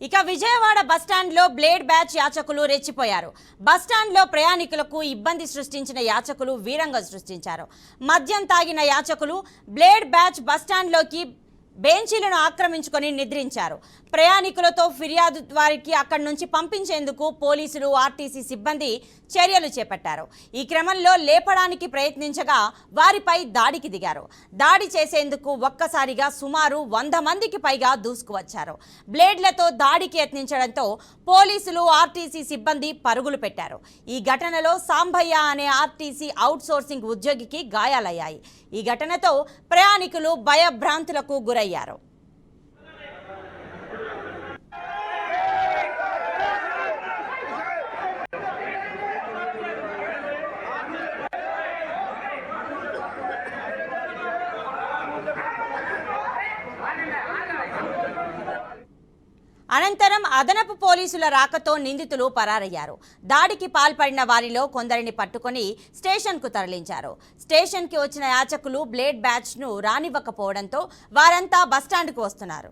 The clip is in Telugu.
ఇక విజయవాడ బస్టాండ్లో బ్లేడ్ బ్యాచ్ యాచకులు రెచ్చిపోయారు. బస్టాండ్లో ప్రయాణికులకు ఇబ్బంది సృష్టించిన యాచకులు వీరంగం సృష్టించారు. మద్యం తాగిన యాచకులు బ్లేడ్ బ్యాచ్ బస్టాండ్లోకి బెంచీలను ఆక్రమించుకొని నిద్రించారు. ప్రయాణికులతో ఫిర్యాదు వారికి అక్కడి నుంచి పంపించేందుకు పోలీసులు, ఆర్టీసీ సిబ్బంది చర్యలు చేపట్టారు. ఈ క్రమంలో లేపడానికి ప్రయత్నించగా వారిపై దాడికి దిగారు. దాడి చేసేందుకు ఒక్కసారిగా సుమారు 100 మందికి పైగా దూసుకువచ్చారు. బ్లేడ్లతో దాడికి యత్నించడంతో పోలీసులు, ఆర్టీసీ సిబ్బంది పరుగులు పెట్టారు. ఈ ఘటనలో సాంబయ్య అనే ఆర్టీసీ అవుట్సోర్సింగ్ ఉద్యోగికి గాయాలయ్యాయి. ఈ ఘటనతో ప్రయాణికులు భయభ్రాంతులకు గురయ్యారు. అనంతరం అదనపు పోలీసుల రాకతో నిందితులు పరారయ్యారు. దాడికి పాల్పడిన వారిలో కొందరిని పట్టుకొని స్టేషన్కు తరలించారు. స్టేషన్కి వచ్చిన యాచకులు బ్లేడ్ బ్యాచ్ను రానివ్వకపోవడంతో వారంతా బస్టాండ్కు వస్తున్నారు.